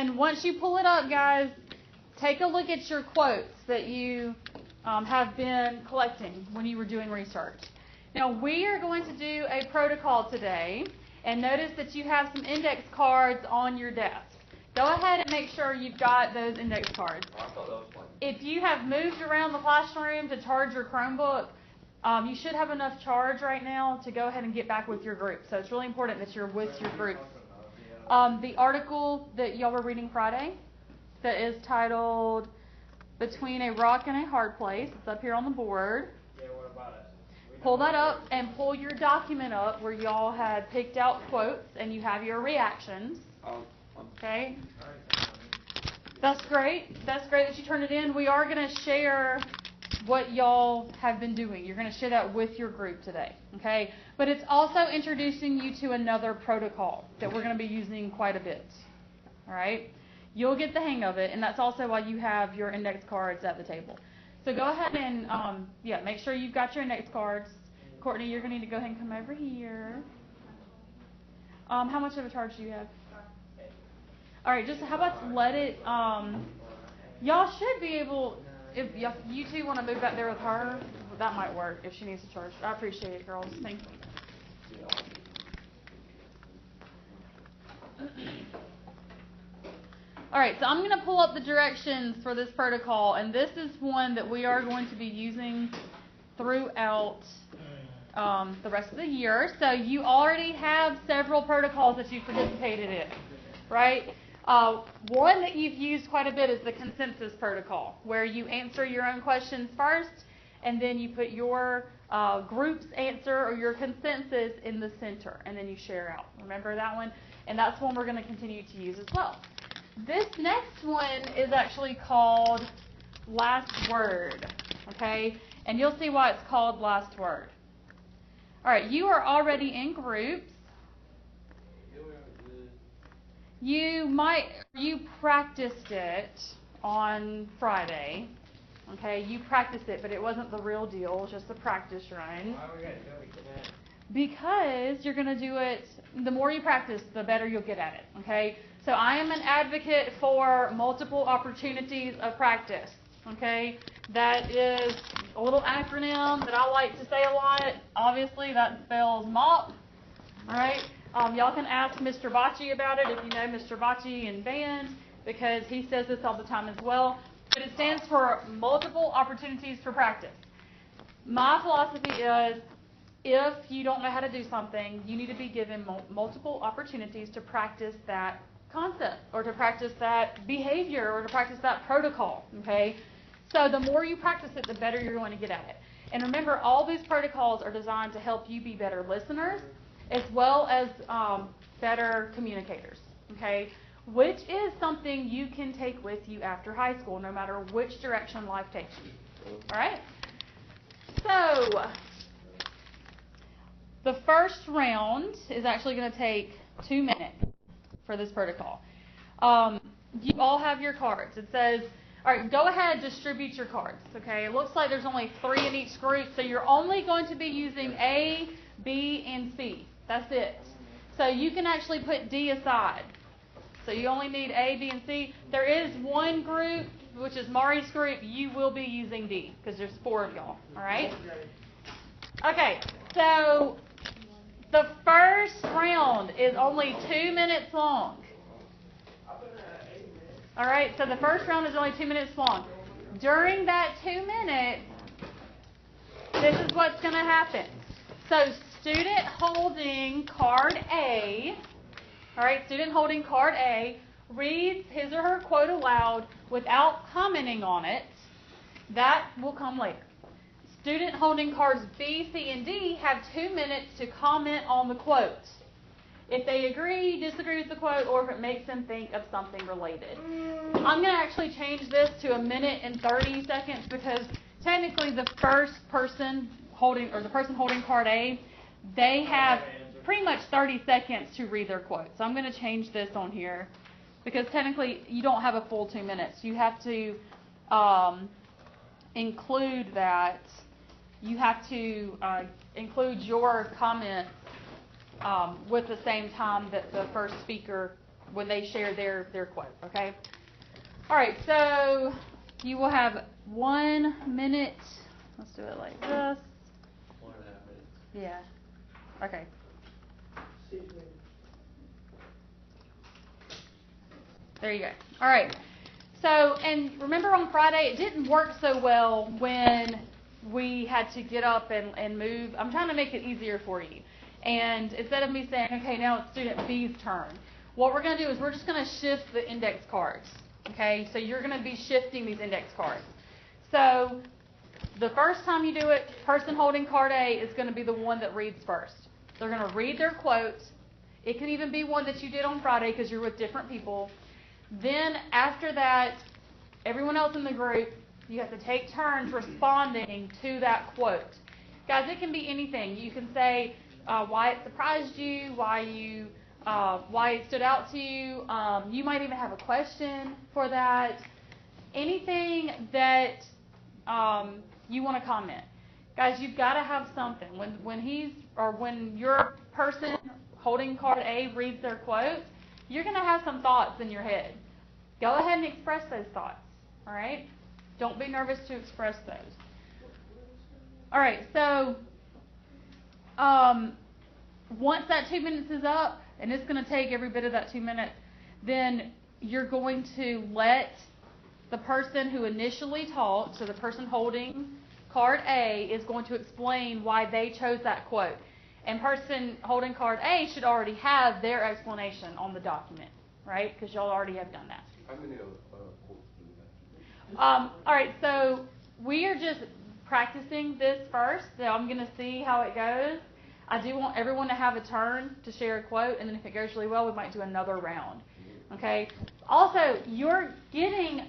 then once you pull it up, guys, take a look at your quotes that you have been collecting when you were doing research. Now, we are going to do a protocol today, and notice that you have some index cards on your desk. Go ahead and make sure you've got those index cards. If you have moved around the classroom to charge your Chromebook, you should have enough charge right now to go ahead and get back with your group. So it's really important that you're with your group. The article that y'all were reading Friday that is titled Between a Rock and a Hard Place, it's up here on the board. Pull that up and pull your document up where y'all had picked out quotes and you have your reactions. Okay? That's great. That's great that you turned it in. We are going to share what y'all have been doing. You're going to share that with your group today. Okay? But it's also introducing you to another protocol that we're going to be using quite a bit. All right? You'll get the hang of it, and that's also why you have your index cards at the table. So go ahead and, make sure you've got your index cards. Courtney, you're going to need to go ahead and come over here. How much of a charge do you have? All right, just how about let it, y'all should be able, if you two want to move back there with her, that might work if she needs to charge. I appreciate it, girls. Thank you. All right, so I'm going to pull up the directions for this protocol, and this is one that we are going to be using throughout the rest of the year. So you already have several protocols that you've participated in, right? One that you've used quite a bit is the consensus protocol, where you answer your own questions first, and then you put your group's answer or your consensus in the center, and then you share out. Remember that one? And that's one we're going to continue to use as well. This next one is actually called Last Word, okay? And you'll see why it's called Last Word. All right, you are already in groups. You practiced it on Friday, okay? You practiced it, but it wasn't the real deal. It was just a practice run. Why we gotta do it again? Because you're going to do it, the more you practice, the better you'll get at it, okay? So I am an advocate for multiple opportunities of practice, okay? That is a little acronym that I like to say a lot. Obviously, that spells MOP, all right? Y'all can ask Mr. Bocci about it if you know Mr. Bocci in band, because he says this all the time as well. But it stands for multiple opportunities for practice. My philosophy is, if you don't know how to do something, you need to be given multiple opportunities to practice that concept, or to practice that behavior, or to practice that protocol, okay? So the more you practice it, the better you're going to get at it. And remember, all these protocols are designed to help you be better listeners, as well as better communicators, okay? Which is something you can take with you after high school, no matter which direction life takes you, all right? So the first round is actually going to take 2 minutes for this protocol. You all have your cards. It says, all right, go ahead and distribute your cards, okay? It looks like there's only 3 in each group, so you're only going to be using A, B, and C. That's it. So you can actually put D aside. So you only need A, B, and C. There is one group, which is Mari's group. You will be using D, because there's 4 of y'all, all right? Okay, so the first round is only 2 minutes long. All right, so the first round is only 2 minutes long. During that 2 minutes, this is what's going to happen. So student holding card A, all right, student holding card A reads his or her quote aloud without commenting on it. That will come later. Student holding cards B, C, and D have 2 minutes to comment on the quote. If they agree, disagree with the quote, or if it makes them think of something related. I'm going to actually change this to 1 minute and 30 seconds, because technically the first person holding, or the person holding card A, they have pretty much 30 seconds to read their quote. So I'm going to change this on here, because technically you don't have a full 2 minutes. You have to include that. You have to include your comments with the same time that the first speaker when they share their quote, okay? All right, so you will have 1 minute. Let's do it like this. 1.5 minutes. Yeah. Okay. 6 minutes. There you go. All right. So, and remember on Friday, it didn't work so well when we had to get up and move. I'm trying to make it easier for you. And instead of me saying, okay, now it's student B's turn, what we're going to do is we're just going to shift the index cards. Okay, so you're going to be shifting these index cards. So the first time you do it, person holding card A is going to be the one that reads first. They're going to read their quote. It can even be one that you did on Friday because you're with different people. Then after that, everyone else in the group, you have to take turns responding to that quote. Guys, it can be anything. You can say why it surprised you, why it stood out to you. You might even have a question for that. Anything that you want to comment. Guys, you've got to have something. When your person holding card A reads their quote, you're going to have some thoughts in your head. Go ahead and express those thoughts. All right? Don't be nervous to express those. All right, so once that 2 minutes is up, and it's going to take every bit of that 2 minutes, then you're going to let the person who initially talked, so the person holding card A, is going to explain why they chose that quote. And person holding card A should already have their explanation on the document, right? Because y'all already have done that. How many quotes do we have? All right, so we are just practicing this first. So I'm going to see how it goes. I do want everyone to have a turn to share a quote, and then if it goes really well, we might do another round. Okay? Also, you're getting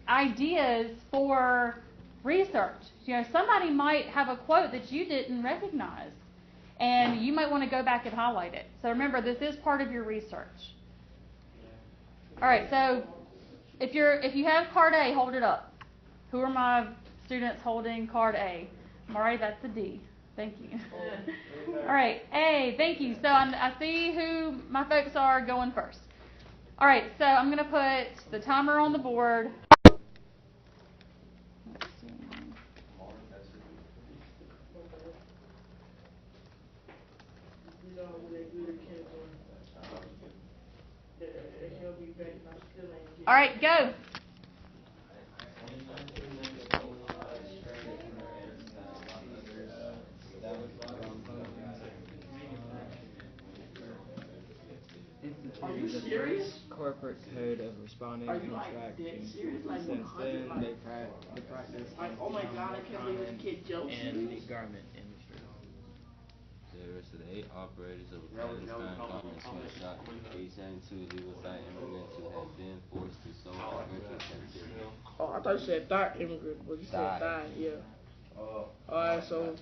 ideas for research. You know, somebody might have a quote that you didn't recognize, and you might want to go back and highlight it. So remember, this is part of your research. All right, so if you have card A, hold it up. Who are my students holding card A? Mari, that's the D. Thank you. All right, A, thank you. So I see who my folks are going first. All right, so I'm going to put the timer on the board. All right, go. Are you serious? Corporate code of responding and interacting. Since then, they practice Oh my God, I can't believe this kid jokes. in the garment industry. There were the 8 operators of a clandestine garment sweat shop, 872 legal site immigrants who had been forced to sew in virtual captivity. Oh, I thought you said thigh immigrant, but you said thigh, yeah. Alright, so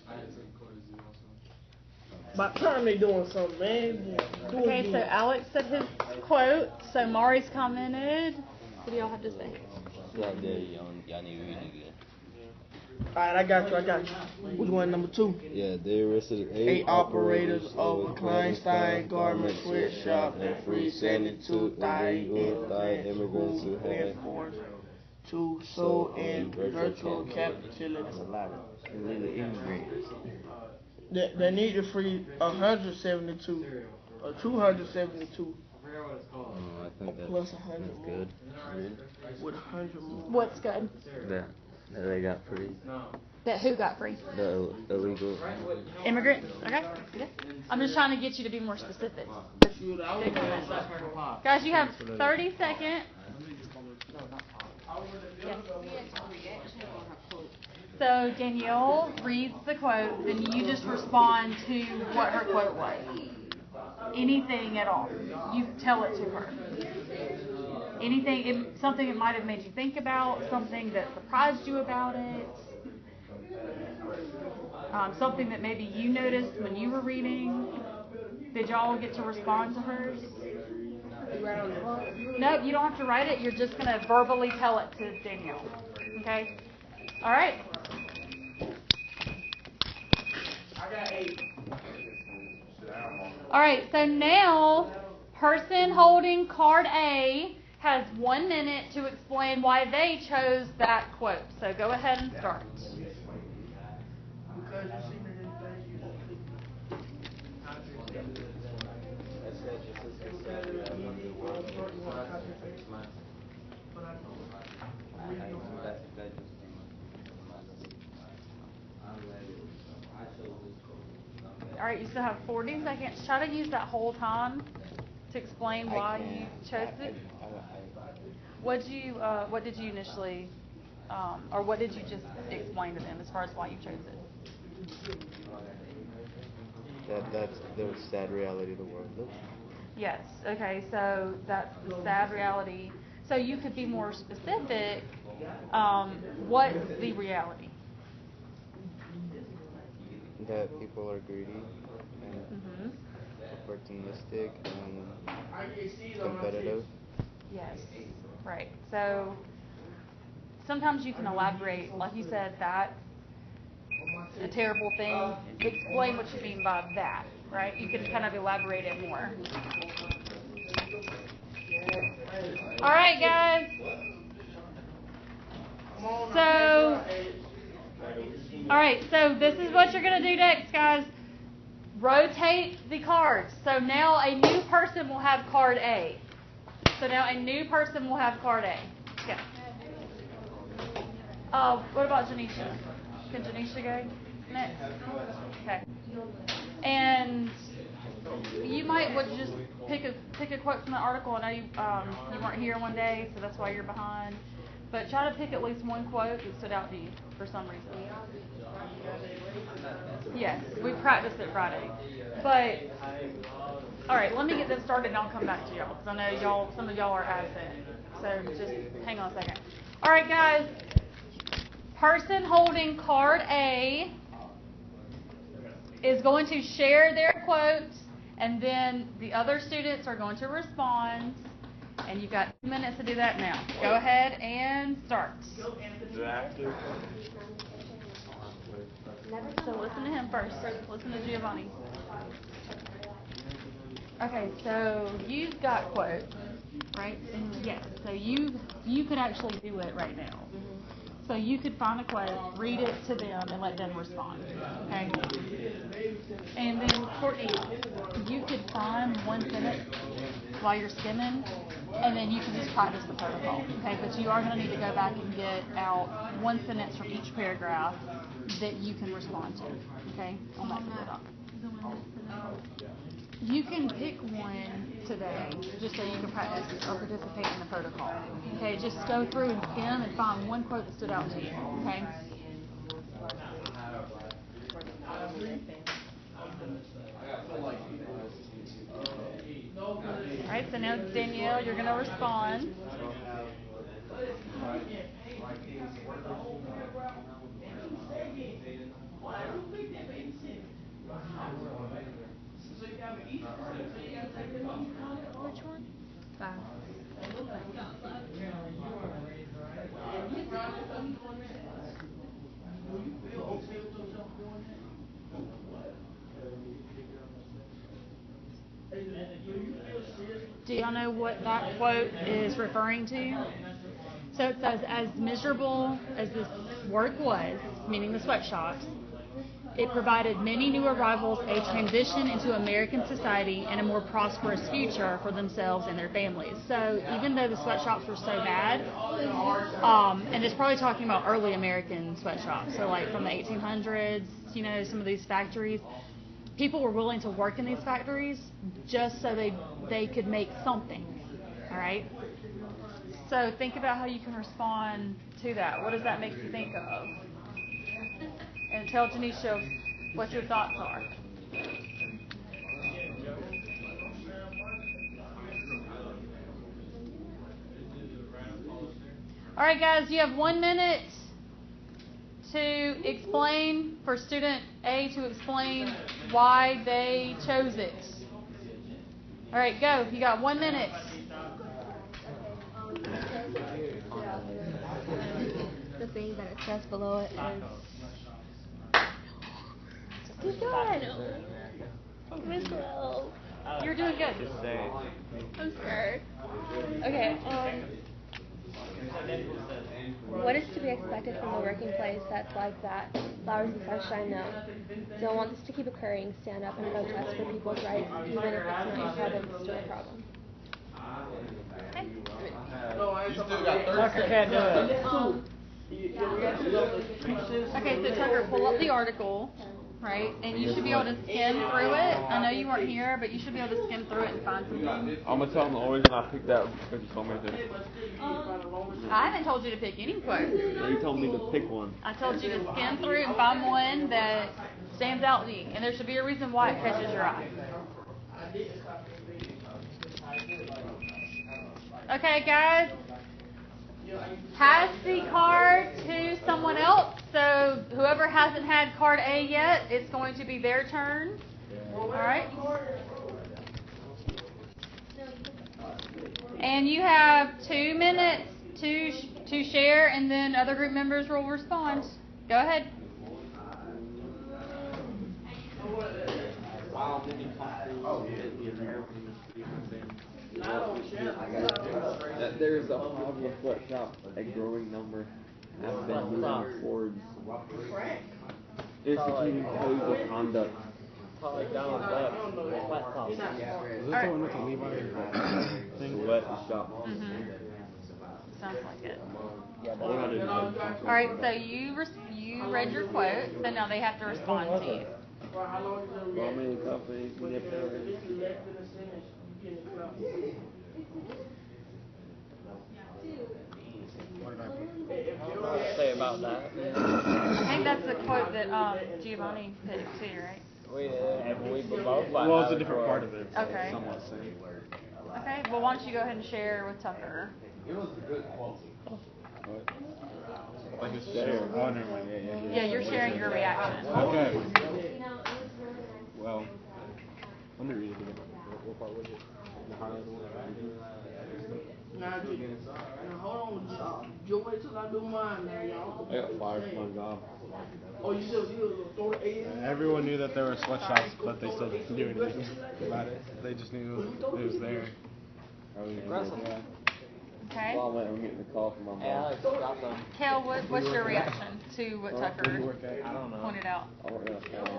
by the time they doing something, man. Okay, so Alex said his quote. So Mari's commented. What do y'all have to say? Right there, y'all need to read it again. Alright, I got you. Which one, number 2? Yeah, they arrested 8 operators of a clandestine garment sweatshop and freed 72 thigh immigrants who had forced to sew in virtual captivity. Illegal immigrants. They need to free 172 or 272. I think that's, Plus 100 that's more. good. With 100 more. What's good? That they got free. That who got free? The illegal. Immigrants? Okay. Yeah. I'm just trying to get you to be more specific. Shoot, I was gonna say- Guys, you have 30 seconds. Yes. So Danielle reads the quote, then you just respond to what her quote was. Anything at all. You tell it to her. Anything, something that might have made you think about, something that surprised you about it, something that maybe you noticed when you were reading. Did y'all get to respond to hers? Nope, you don't have to write it. You're just going to verbally tell it to Danielle. Okay? All right. I got 8. All right, so now Person holding card A has 1 minute to explain why they chose that quote. So go ahead and start. All right, you still have 40 seconds. Try to use that whole time to explain why you chose it. What did you initially, or what did you just explain to them as far as why you chose it? That's the sad reality of the world. Yes. Okay. So that's the sad reality. So you could be more specific. What's the reality? That people are greedy and opportunistic and competitive. Yes. Right. So sometimes you can elaborate, like you said, that's a terrible thing. Explain what you mean by that, right? You can kind of elaborate it more. All right, guys. So this is what you're going to do next, guys. Rotate the cards. So now a new person will have card A. So now a new person will have card A. Okay. What about Janisha? Can Janisha go next? Okay. And you might would just pick a quote from the article. I know you weren't here one day, so that's why you're behind. But try to pick at least one quote that stood out to you for some reason. Yes, we practiced it Friday. But all right, let me get this started and I'll come back to y'all because I know some of y'all are absent. So just hang on a second. All right, guys. Person holding card A is going to share their quote, and then the other students are going to respond. And you've got 2 minutes to do that now. Go ahead and start. So listen to him first. Listen to Giovanni. Okay, so you've got quotes, right? And yes, so you could actually do it right now. So you could find a quote, read it to them, and let them respond. Okay? And then, Courtney, you could find 1 sentence while you're skimming, and then you can just practice the protocol. Okay? But you are going to need to go back and get out 1 sentence from each paragraph that you can respond to. Okay? On that computer. You can pick one today just so you can practice or participate in the protocol. Okay, just go through and skim and find one quote that stood out to you. Okay. All right, so now Danielle, you're going to respond. Which one? 5. Do y'all know what that quote is referring to? So it says, as miserable as this work was, meaning the sweatshops, it provided many new arrivals a transition into American society and a more prosperous future for themselves and their families. So even though the sweatshops were so bad, and it's probably talking about early American sweatshops, so like from the 1800s, some of these factories, people were willing to work in these factories just so they could make something, all right? So think about how you can respond to that. What does that make you think of? And tell Janisha what your thoughts are. All right, guys, you have 1 minute to explain, for student A to explain why they chose it. All right, go. You got 1 minute. The thing that it says below it is... Keep going. Miss Will. You're doing good. Just say it. I'm scared. Okay, what is to be expected from a working place that's like that? Flowers and sunshine, no. Don't want this to keep occurring. Stand up and protest for people's rights, even if it's not your problem, it's still a problem. You still got 30 Tucker can't do it. Okay, so Tucker, pull up the article, right? And you should be able to skim through it. I know you weren't here, but you should be able to skim through it and find something. I'm gonna tell them the only reason I picked that because you told me to. I haven't told you to pick any quotes. You told me to pick one. I told you to skim through and find one that stands out to you, and there should be a reason why it catches your eye. Okay, guys. Pass the card to someone else. So whoever hasn't had card A yet, it's going to be their turn. All right. And you have 2 minutes to share, and then other group members will respond. Go ahead. That there is a problem with sweatshop. A growing number have been moving towards instituting codes of conduct. Is this the one with the Levi thing? Sweatshop. Sounds like it. All All right, so you read your quote, so now they have to respond to you. How many companies manipulate? What did I say about that? I think that's the quote that Giovanni picked too, right? We both. Well, it's a different part of it. Okay. Somewhat same. Okay, well, why don't you go ahead and share with Tucker? Like a share. Oh, never mind. Yeah, you're sharing your reaction. Okay. Well, let me read it again. What part was it? The highlighted one? Now hold on, just wait till I do mine now, y'all. I got fired from my job. Oh, you said you throw the A in? Everyone knew that there were sweatshops, but they still didn't do anything about it. They just knew it was there. Okay. Well, I'm getting a call from my mom. Kel, what's your reaction to what Tucker pointed out?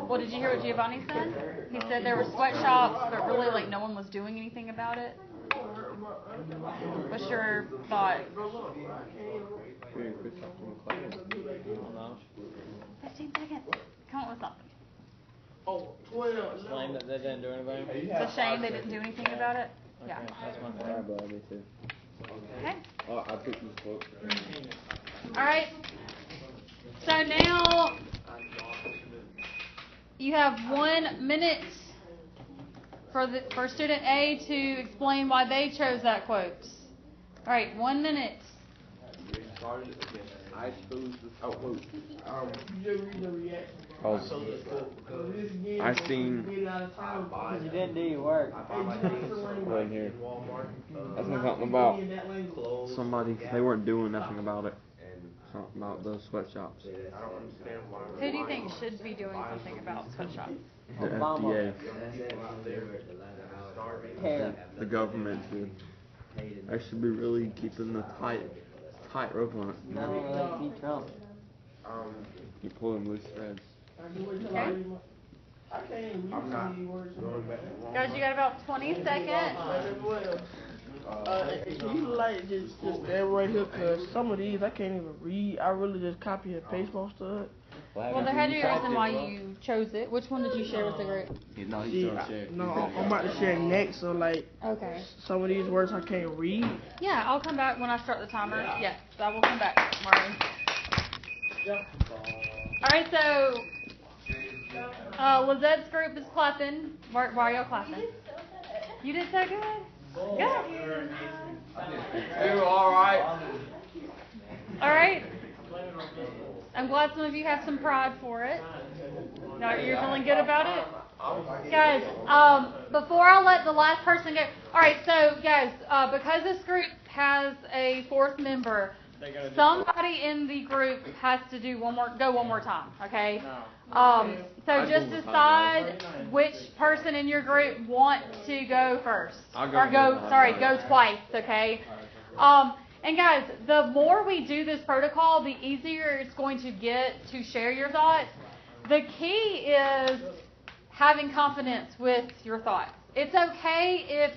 Well, did you hear what Giovanni said? He said there were sweatshops, but really, like, no one was doing anything about it. What's your thought? 15 seconds. Come up with something. Oh, 12. Shame that they didn't do anything. It's a shame they didn't do anything about it. Yeah. That's my Yeah, thing. but me too. Okay. Oh, I picked this quote. All right. So now you have 1 minute for student A to explain why they chose that quote. All right, 1 minute. I chose this quote. I seen You didn't do your work. right here. I seen something about somebody. They weren't doing nothing about it. Something about those sweatshops. Who do you think should be doing something about sweatshops? The FDA. The government should. They should be really keeping the tight rope on it. No, keep Trump. Keep pulling loose threads. Okay. Guys, you got about 20 seconds. Can you like just stay right here, cause some of these I can't even read. I really just copy and paste most of it. Well, there had to be a reason why you chose it. Which one did you share with the group? No, he's See, gonna share. I'm about to share next, so like Okay. some of these words I can't read. Yeah, I'll come back when I start the timer. Yes, I will come back, Marty. All right, so Lizette's group is clapping. Why are y'all clapping? You did so good. Good. You're all right. All right. I'm glad some of you have some pride for it. No, you're feeling good about it? Guys, before I let the last person go, all right, so guys, because this group has a fourth member, Somebody in the group has to do go one more time, okay? So just decide which person in your group want to go first. Go twice, okay? And guys, the more we do this protocol, the easier it's going to get to share your thoughts. The key is having confidence with your thoughts. It's okay if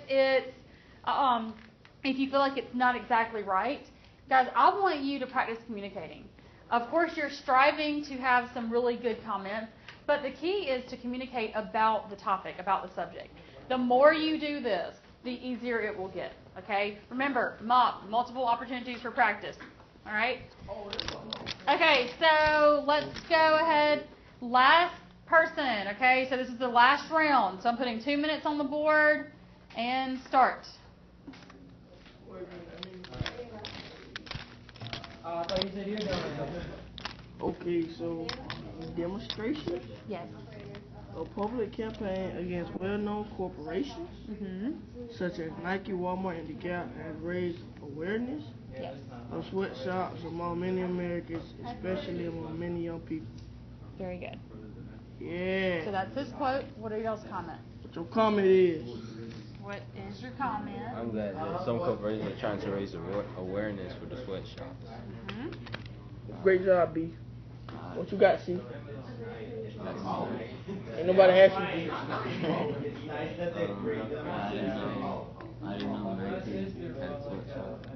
you feel like it's not exactly right. Guys, I want you to practice communicating. Of course, you're striving to have some really good comments, but the key is to communicate about the topic, about the subject. The more you do this, the easier it will get, okay? Remember, multiple opportunities for practice, all right? Okay, so let's go ahead. Last person, okay? So this is the last round. So I'm putting 2 minutes on the board and start. I thought you said you were done. Okay, so demonstration. Yes. A public campaign against well-known corporations, such as Nike, Walmart, and the Gap, has raised awareness of sweatshops among many Americans, especially among many young people. Very good. Yeah. So that's his quote. What are y'all's comments? What your comment is? What is your comment? I'm glad that some corporations are trying to raise awareness for the sweatshops. Great job, B. What you got, C? Ain't nobody asked you, B. I didn't know Nike had sweatshops.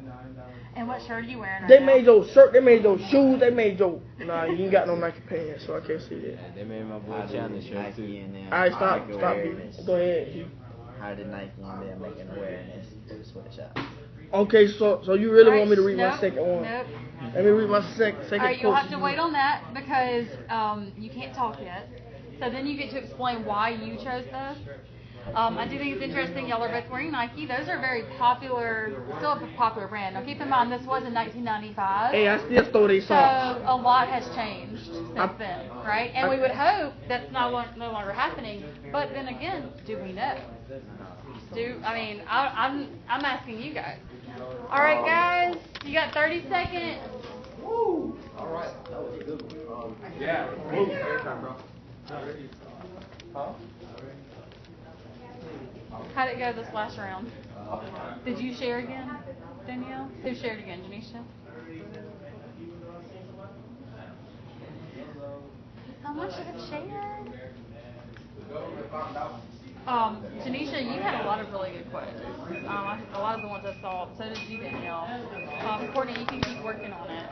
And what shirt are you wearing right They now? made your shirt, they made your shoes, they made your... Nah, you ain't got no Nike pants, so I can't see that. Yeah, they made my boy Chandler shirt too. Alright, stop, B. Go ahead, B. How did Nike and them make an awareness to the sweatshop? Okay, so you really want me to read my second one? Nope. Let me read my second All right, you'll quote. have to wait on that because you can't talk yet. So then you get to explain why you chose this. I do think it's interesting. Y'all are both wearing Nike. Those are very popular, still a popular brand. Now keep in mind this was in 1995. Hey, I still stole these So songs. a lot has changed since then, right? And we would hope that's no longer happening. But then again, do we know? I'm asking you guys. All right, guys, you got 30 seconds. Woo! All right, that was a good one. Yeah. Huh? How'd it go this last round? Did you share again, Danielle? Who shared again, Janisha? Someone should have shared. Janisha, you had a lot of really good quotes. A lot of the ones I saw. So did you, Danielle. Courtney, you can keep working on it.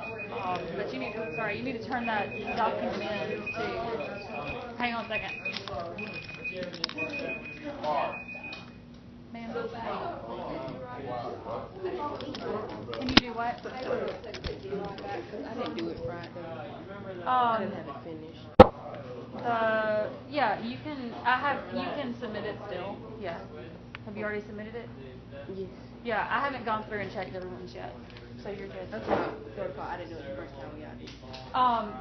But you need to turn that document in to. Hang on a second. Ma'am, can you do what? I didn't do it Friday. I didn't have it finished. Yeah, you can. You can submit it still. Yeah. Have you already submitted it? Yes. Yeah, I haven't gone through and checked everyone's yet, so you're good. That's not protocol. I didn't do it the first time we got it.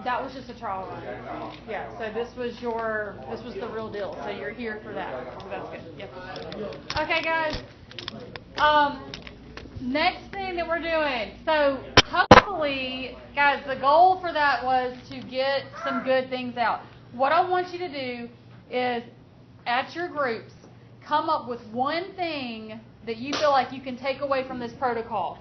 That was just a trial run. Yeah. So this was the real deal. So you're here for that. So that's good. Yep. Okay, guys. Next thing that we're doing. So hopefully, guys, the goal for that was to get some good things out. What I want you to do is, at your groups, come up with one thing that you feel like you can take away from this protocol.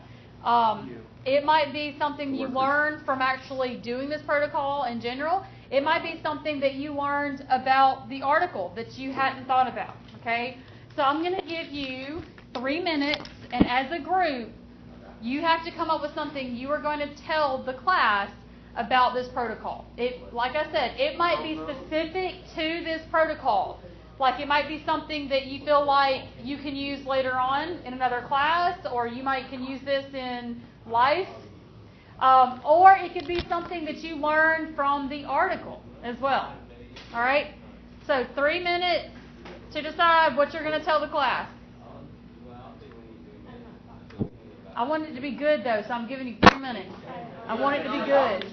It might be something you learned from actually doing this protocol in general. It might be something that you learned about the article that you hadn't thought about. Okay? So I'm going to give you 3 minutes, and as a group, you have to come up with something you are going to tell the class about this protocol. Like I said, it might be specific to this protocol. Like it might be something that you feel like you can use later on in another class, or you can use this in life. Or it could be something that you learned from the article as well. All right? So 3 minutes to decide what you're going to tell the class. I want it to be good, though, so I'm giving you 3 minutes. I want it to be good.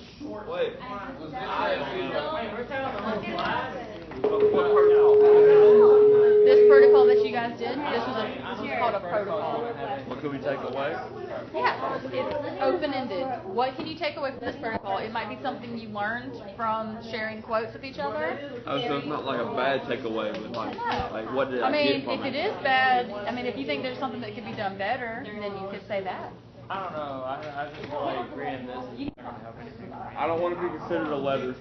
This protocol that you guys did. This was called a protocol. What could we take away? Yeah, it's open-ended. What can you take away from this protocol? It might be something you learned from sharing quotes with each other. Oh, so it's not like a bad takeaway, but like what did I get from if it is bad, if you think there's something that could be done better, then you could say that. I don't know. I just feel like agreeing this is not going to help anything. I don't want to be considered a leather.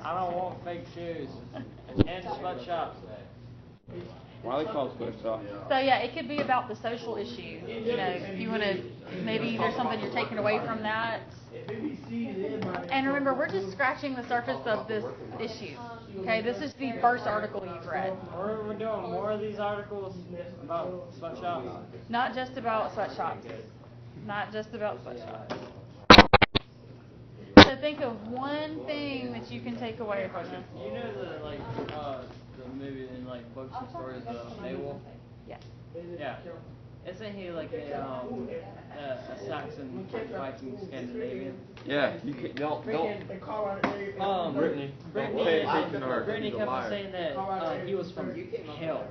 I don't want fake shoes and sweatshops. Why are they called sweatshops? So yeah, it could be about the social issue. If you want to, maybe there's something you're taking away from that. And remember, we're just scratching the surface of this issue. Okay, this is the first article you've read. We're doing more of these articles about sweatshops. Not just about sweatshops. Not just about sweatshops. So think of one thing that you can take away from this. You know the movie in books and stories, the Beowulf? Yeah. Yeah. Isn't he like a Saxon Viking Scandinavian? Yeah, you can't, don't. Brittany. Brittany kept saying that he was from hell.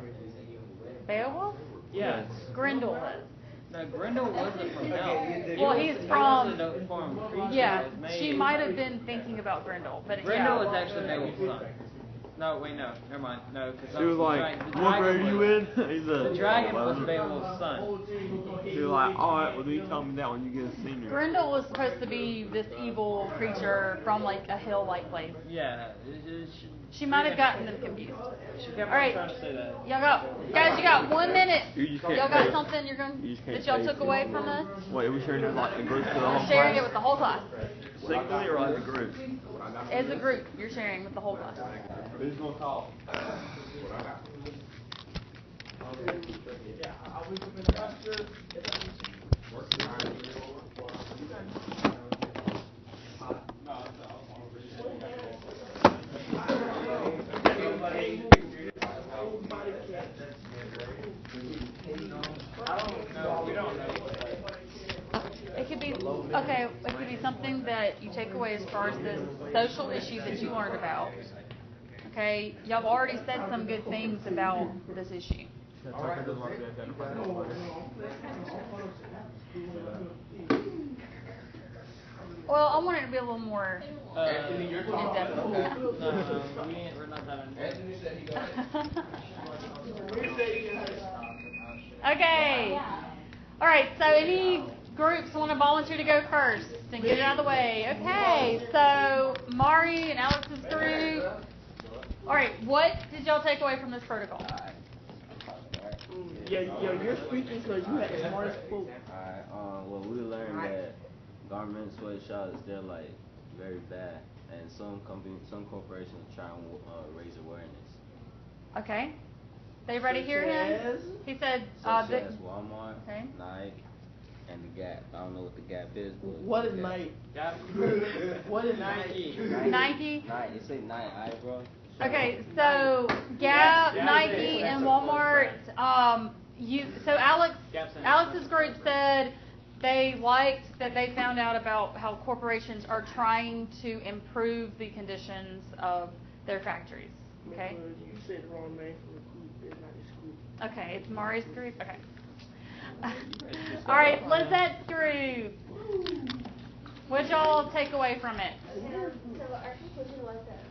Beowulf? Yeah. Grendel is. No, Grendel wasn't from hell. Well, he's from. Creature. Yeah, she might have been thinking about Grendel, but Grendel is actually Beowulf's son. No, wait, no, never mind. No, because She was like, "What grade are you in?" He's the dragon was Beowulf's son. She was like, "All right, well, you tell me that when you get a senior." Grendel was supposed to be this evil creature from a hill-like place. Yeah. She might have gotten them confused. She kept All right, trying to say that. guys, you got 1 minute. Y'all got something that y'all took away from this? Wait, are we sharing it like the group to the whole Sharing class? it with the whole class. Singly or as a group? As a group, you're sharing with the whole class. Who's gonna talk? It could be something that you take away as far as this social issue that you learned about. Okay, y'all already said some good things about this issue. Well, I want it to be a little more in-depth than that. We're not that in-depth. Okay. All right, so any groups want to volunteer to go first and get it out of the way? Okay, so Mari and Alex's group. All right, what did y'all take away from this protocol? You're speaking because you had the smartest quote. Alright, well, we learned that garment sweatshops, they're very bad, and some corporations try and raise awareness. Okay. They ready to hear him? He said, Such as Walmart, okay. Nike, and the Gap. I don't know what the Gap is, but what is Nike? Gap. What is Nike? Nike? Nike. It say Nike, bro. Okay, so Gap, Nike, and Walmart. So Alex's group said they liked that they found out about how corporations are trying to improve the conditions of their factories. Okay. You said the wrong name for the group. It's not this group. Okay, it's Mari's group. Okay. All right, Lizette's group. What y'all take away from it? So our conclusion was that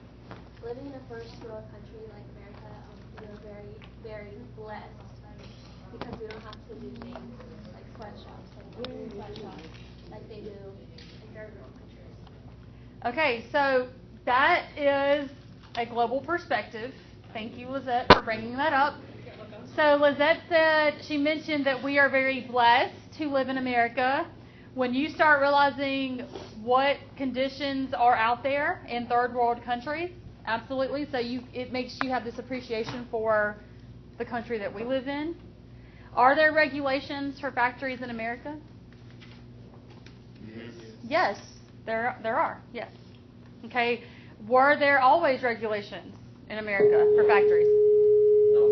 living in a first world country like America, we are very, very blessed because we don't have to do things like sweatshops, like they do in third world countries. Okay, so that is a global perspective. Thank you, Lizette, for bringing that up. So Lizette said, she mentioned that we are very blessed to live in America. When you start realizing what conditions are out there in third world countries, absolutely. So it makes you have this appreciation for the country that we live in. Are there regulations for factories in America? Yes, there are. Yes. Okay. Were there always regulations in America for factories? No.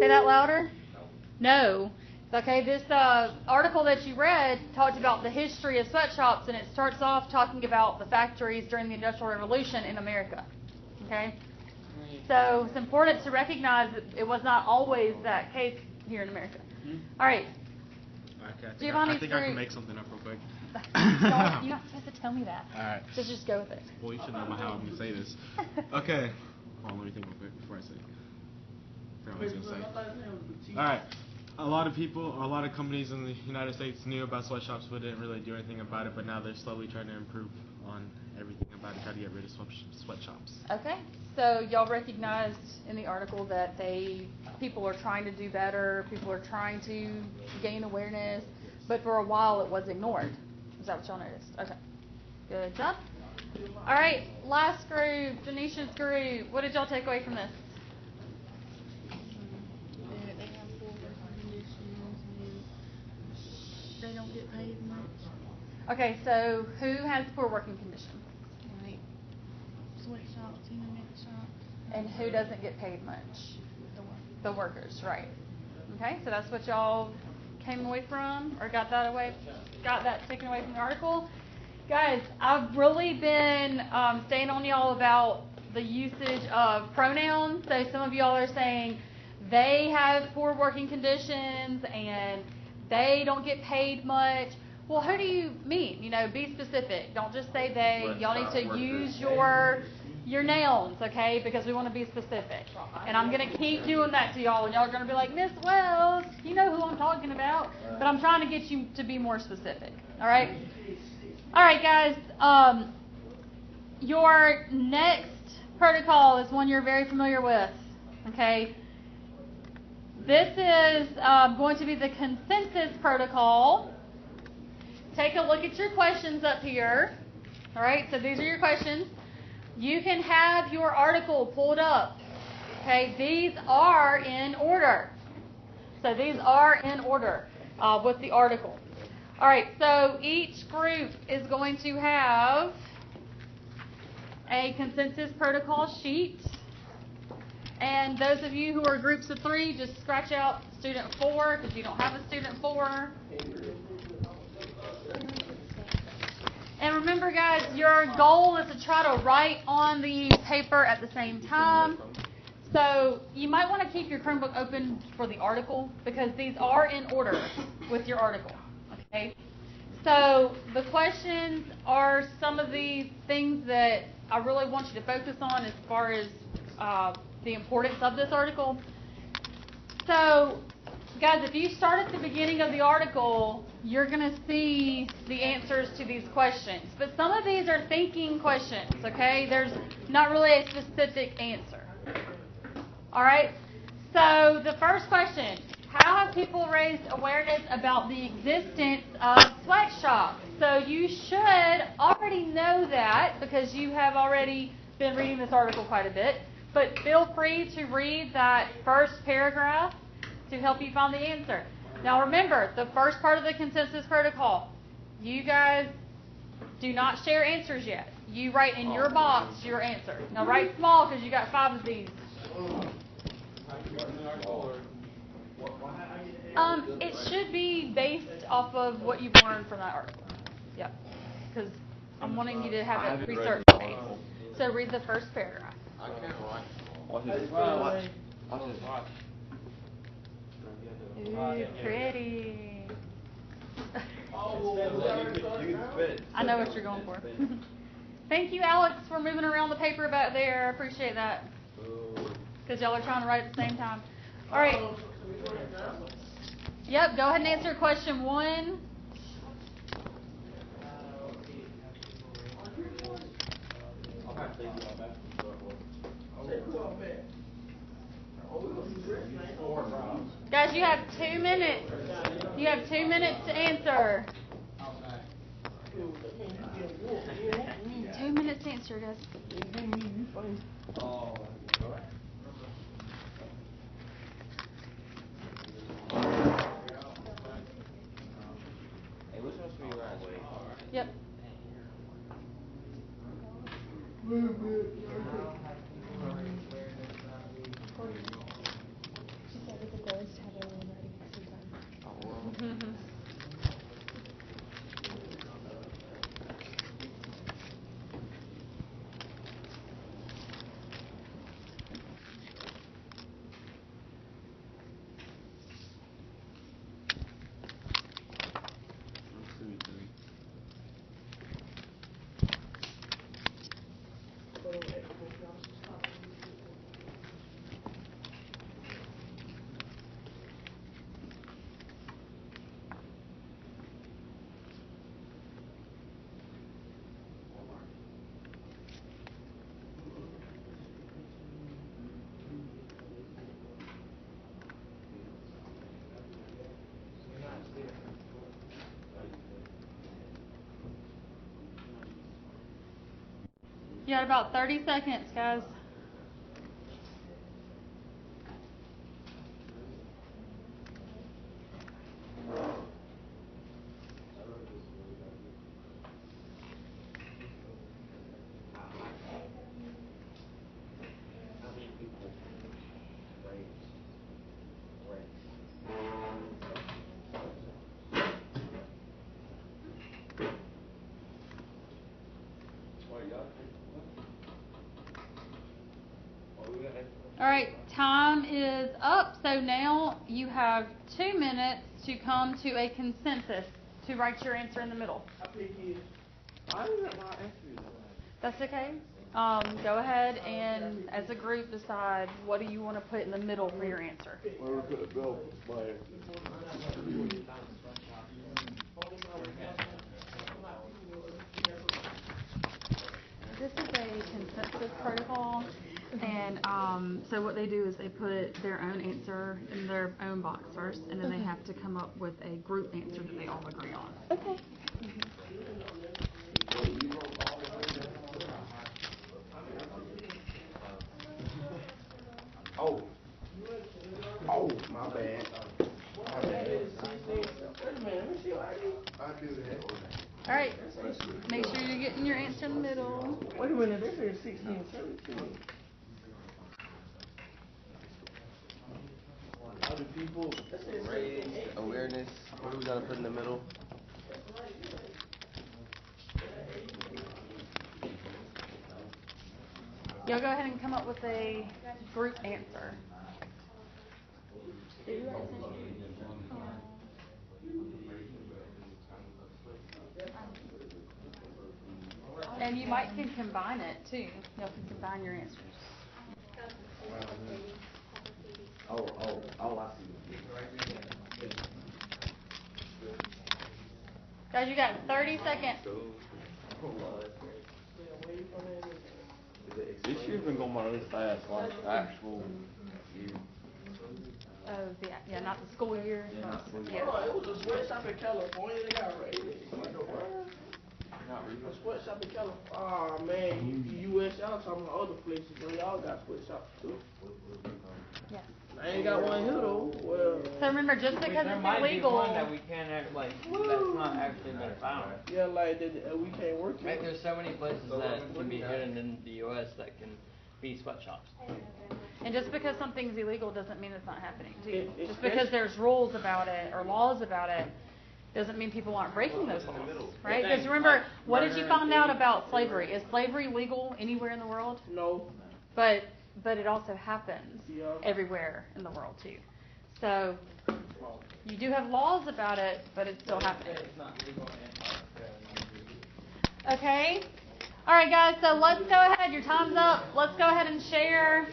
Say that louder. No. Okay, this article that you read talked about the history of sweatshops, and it starts off talking about the factories during the Industrial Revolution in America. Okay? So it's important to recognize that it was not always that case here in America. All right. Okay, Giovanni's I think I can make something up real quick. You're not supposed to tell me that. Alright. Just go with it. Well, you should know how I'm going to say this. Okay. Hold on, let me think real quick before I say it. I forgot what I was going to say. Alright. A lot of people, or a lot of companies in the United States knew about sweatshops but didn't really do anything about it, but now they're slowly trying to improve on everything about it, try to get rid of sweatshops. Okay. So y'all recognized in the article that people are trying to do better, people are trying to gain awareness, but for a while it was ignored. Is that what y'all noticed? Okay. Good job. All right, last group, Janisha's group. What did y'all take away from this? They have poor working conditions and they don't get paid much. Okay, so who has poor working conditions? Like sweatshops, internet shops. And who doesn't get paid much? The workers, right. Okay, so that's what y'all came away from, or got that taken away from the article. Guys, I've really been staying on y'all about the usage of pronouns. So some of y'all are saying they have poor working conditions and they don't get paid much. Well, who do you mean? Be specific. Don't just say they. Y'all need to use your nouns, okay? Because we want to be specific. And I'm going to keep doing that to y'all, and y'all are going to be like, Miss Wells, you know who I'm talking about. But I'm trying to get you to be more specific, all right? All right, guys. Your next protocol is one you're very familiar with, okay? This is going to be the consensus protocol. Take a look at your questions up here. All right, so these are your questions. You can have your article pulled up. Okay, these are in order. So these are in order with the article. All right, so each group is going to have a consensus protocol sheet. And those of you who are groups of 3, just scratch out student 4 because you don't have a student 4. And remember, guys, your goal is to try to write on the paper at the same time. So you might want to keep your Chromebook open for the article because these are in order with your article. Okay. So the questions are some of the things that I really want you to focus on as far as the importance of this article. So, guys, if you start at the beginning of the article, you're going to see the answers to these questions. But some of these are thinking questions, okay? There's not really a specific answer. All right? So the first question, how have people raised awareness about the existence of sweatshops? So you should already know that because you have already been reading this article quite a bit. But feel free to read that first paragraph to help you find the answer. Now remember, the first part of the consensus protocol, you guys do not share answers yet. You write in your box your answer. Now write small because you got 5 of these. It should be based off of what you've learned from that article. Yep. Because I'm wanting you to have it research based. So read the first paragraph. I can't watch. Ooh, pretty. I know what you're going for. Thank you, Alex, for moving around the paper back there. I appreciate that. Because y'all are trying to write at the same time. All right. Yep, go ahead and answer question 1. Guys, you have 2 minutes. You have 2 minutes to answer. 2 minutes to answer, guys. Hey, which one should we run? Yep. You got about 30 seconds, guys. All right, time is up. So now you have 2 minutes to come to a consensus to write your answer in the middle. That's okay. Go ahead and, as a group, decide what do you want to put in the middle for your answer. This is a consensus protocol, and so what they do is they put their own answer in their own box first, and then they have to come up with a group answer that they all agree on. Okay. Oh, my bad. All right, make sure you're getting your answer in the middle. Wait a minute, this is 16, 17. How do people raise awareness? What do we gotta put in the middle? Y'all go ahead and come up with a group answer. And you might can combine it too. Y'all can combine your answers. I see. Guys, you got 30 seconds. This year's been going by really fast, like actual year. Oh, yeah, not the school year. Yeah. Oh, it was a sweatshop in California. They got raided. What the world? A sweatshop in California. Oh, man. U.S. Y'all talking about other places, but y'all got sweatshops too. Yes. I ain't got one here though. Well, So remember, just because there it's might illegal. be one that we can't act like that's not actually been found. yeah, like we can't work Right, it. there's so many places that can be hidden in the U.S. that can be sweatshops. And just because something's illegal doesn't mean it's not happening to you. It's Just because there's rules about it or laws about it doesn't mean people aren't breaking those laws, right? Because remember, what did you find out about slavery? Is slavery legal anywhere in the world? No. But it also happens Yeah. everywhere in the world too. So you do have laws about it, but it's still happening. Okay. All right, guys. So let's go ahead. Your time's up. Let's go ahead and share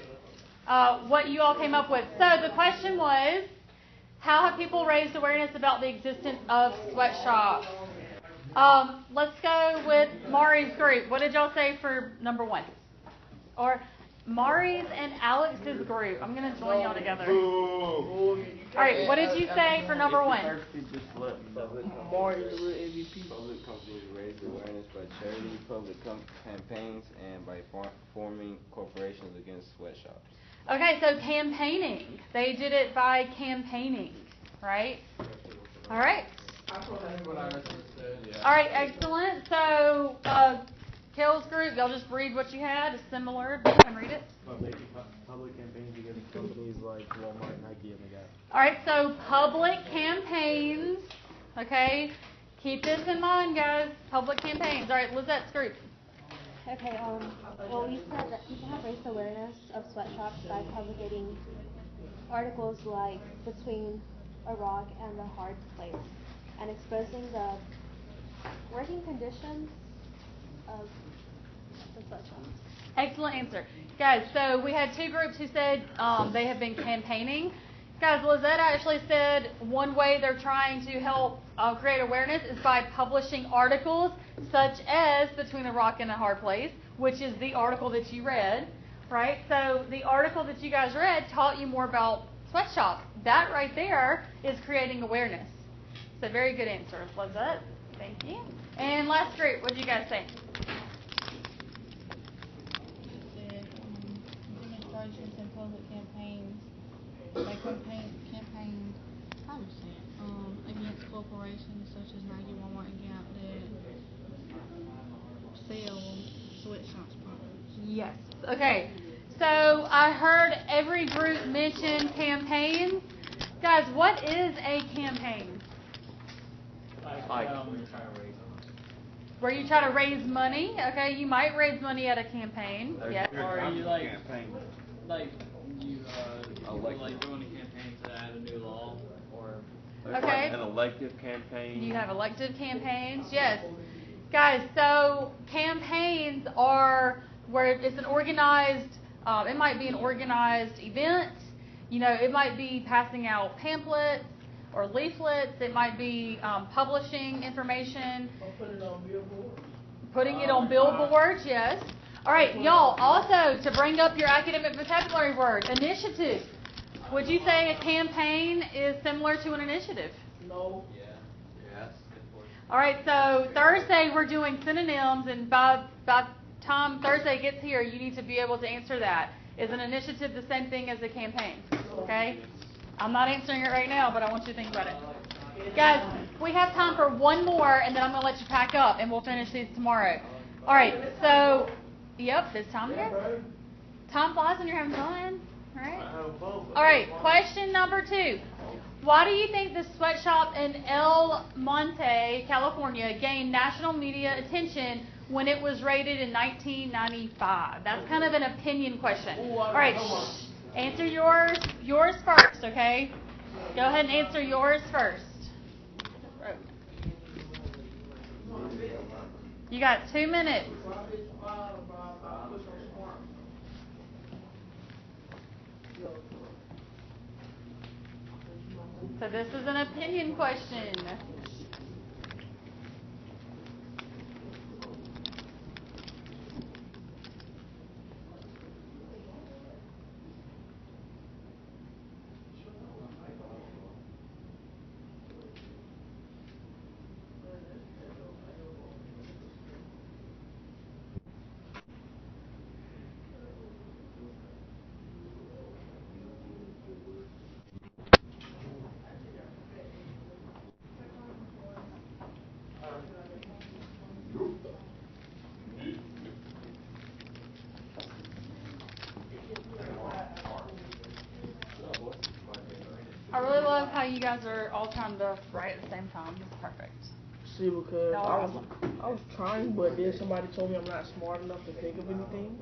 what you all came up with. So the question was, how have people raised awareness about the existence of sweatshops? Let's go with Mari's group. What did y'all say for number 1? Or Mari's and Alex's group. I'm going to join y'all together. All right, what did you say for number 1? More is the real MVP. Public companies raise awareness by charity, public campaigns, and by forming corporations against sweatshops. Okay, so campaigning. They did it by campaigning, right? All right. All right, excellent. So, Kel's group, y'all just read what you had. It's similar. Go ahead and read it. Public campaigns against companies like Walmart, Nike, and the Gap. All right, so public campaigns. Okay, keep this in mind, guys. Public campaigns. All right, Lizette's group. Okay, well, we said that people have raised awareness of sweatshops by publicating articles like Between a Rock and a Hard Place and exposing the working conditions of the sweatshops. Excellent answer. Guys, so we had 2 groups who said they have been campaigning. Guys, Lizette actually said one way they're trying to help create awareness is by publishing articles such as Between a Rock and a Hard Place, which is the article that you read, right? So the article that you guys read taught you more about sweatshops. That right there is creating awareness. So very good answer, Lizette. Thank you. And last group, what did you guys say? They campaign, how do you say it? Against corporations such as Nike, Walmart, and Gap that sell sweatshops products. Yes. Okay. So I heard every group mention campaigns. Guys, what is a campaign? Where you try to raise money. Okay, you might raise money at a campaign. Yes. Or you like you like doing a campaign to add a new law or Okay. An elective campaign. You have elective campaigns. Yes. Guys, so campaigns are where it's an organized, it might be an organized event. You know, it might be passing out pamphlets or leaflets. It might be publishing information. Putting it on billboards, yes. All right, y'all, also to bring up your academic vocabulary word, initiative. Would you say a campaign is similar to an initiative? No. Yes. All right, so Thursday we're doing synonyms, and by time Thursday gets here, you need to be able to answer that. Is an initiative the same thing as a campaign? Okay? I'm not answering it right now, but I want you to think about it. Guys, we have time for one more, and then I'm going to let you pack up, and we'll finish these tomorrow. All right, so, yep, it's time to go. Time flies when you're having fun. All right? All right, question number 2. Why do you think the sweatshop in El Monte, California, gained national media attention when it was raided in 1995? That's kind of an opinion question. All right, answer yours first, okay? Go ahead and answer yours first. You got 2 minutes. So this is an opinion question. I really love how you guys are all trying to write at the same time. It's perfect. See, because I was trying, but then somebody told me I'm not smart enough to think of anything.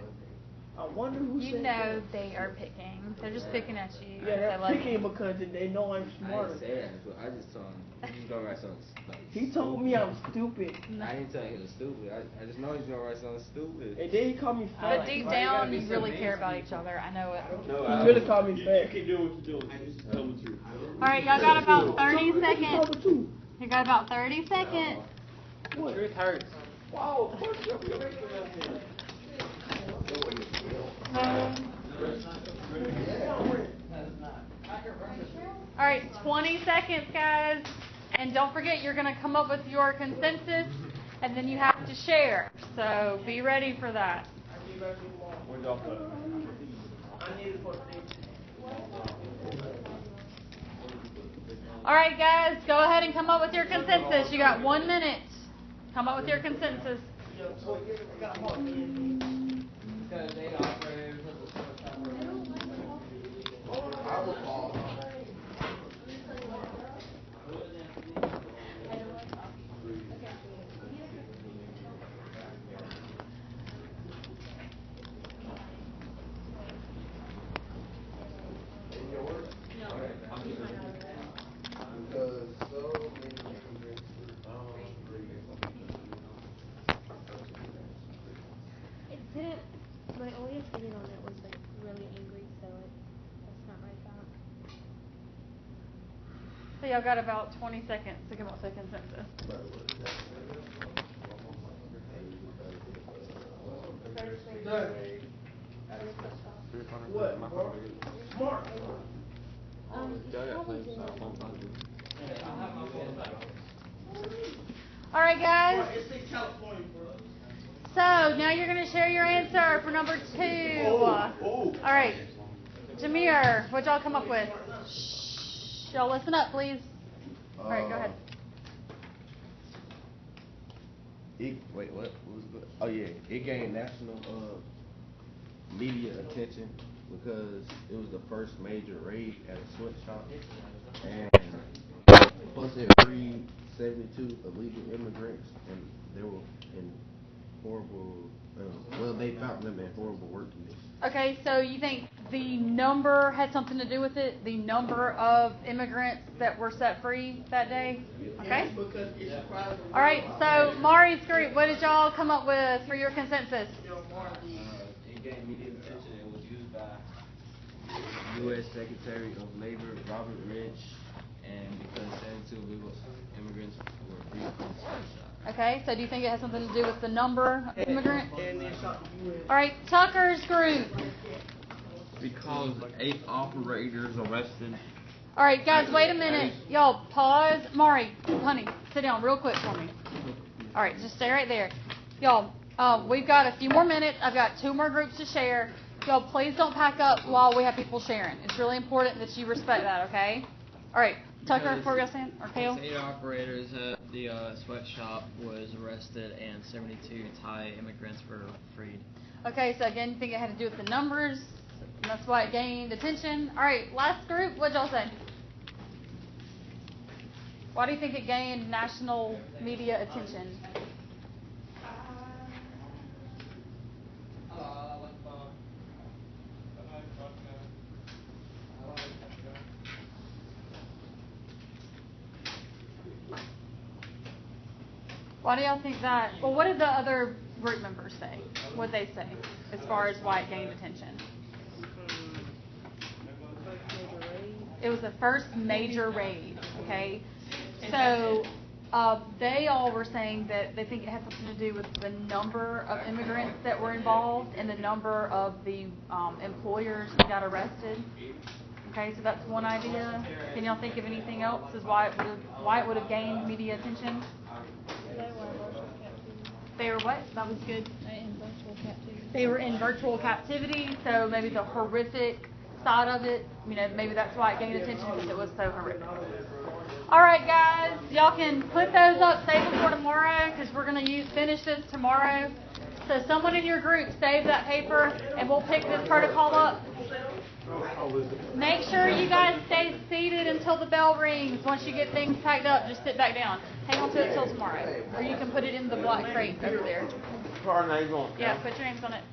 I wonder who said know that. they are picking. They're just picking at you. Yeah, they're picking because they know I'm I smarter. didn't say that, but I just told him he's gonna write something like He told me I'm stupid. I didn't tell him he was stupid. I just know he's gonna write something stupid. And then he called me fat. But deep down, you really care about each other. I know it. He really called me fat. You can do what you're doing. Just tell the truth. All right, y'all got about 30 seconds. You got about 30 seconds. What? Truth hurts. Wow, of course you're making that here. All right, 20 seconds, guys. And don't forget, you're going to come up with your consensus, and then you have to share. So be ready for that. Where'd y'all put it? I need it for All right, guys, go ahead and come up with your consensus. You got 1 minute. Come up with your consensus. because they operate as a My only opinion on it was like really angry, so that's not my fault. So y'all got about 20 seconds to come up with a consensus. What? Smart. All right, guys. So now you're going to share your answer for number 2. All right. Jameer, what'd y'all come up with? Y'all listen up, please. All right, go ahead. What was good? Oh yeah, it gained national media attention because it was the first major raid at a sweatshop, and plus it freed 72 illegal immigrants, and they were in horrible. Well, they found them in horrible work conditions. Okay, so you think the number had something to do with it? The number of immigrants that were set free that day? Okay. All right, so Mari's group, what did y'all come up with for your consensus? It gained media attention. It was used by U.S. Secretary of Labor Robert Rich, and because 72 illegal immigrants were freed from the sweatshop. Okay, so do you think it has something to do with the number of immigrants? All right, Tucker's group. Because 8 operators arrested. All right, guys, wait a minute. Y'all, pause. Mari, honey, sit down real quick for me. All right, just stay right there. Y'all, we've got a few more minutes. I've got 2 more groups to share. Y'all, please don't pack up while we have people sharing. It's really important that you respect that, okay? All right, Tucker, before we go stand, or Kale? 8 operators at the sweatshop was arrested and 72 Thai immigrants were freed. Okay, so again, you think it had to do with the numbers, and that's why it gained attention. All right, last group, what'd y'all say? Why do you think it gained national media attention? Why do y'all think that? Well, what did the other group members say? What did they say as far as why it gained attention? It was the first major raid, okay? So they all were saying that they think it had something to do with the number of immigrants that were involved and the number of the employers who got arrested. Okay, so that's one idea. Can y'all think of anything else as why it would have gained media attention? They were what? That was good. They were in virtual captivity, so maybe the horrific side of it, maybe that's why it gained attention because it was so horrific. All right, guys, y'all can put those up, save them for tomorrow because we're going to finish this tomorrow. So someone in your group save that paper, and we'll pick this protocol up. Make sure you guys stay seated until the bell rings. Once you get things packed up, just sit back down. Hang on to it till tomorrow. Or you can put it in the black crate over there. Put our names on it. Yeah, put your names on it.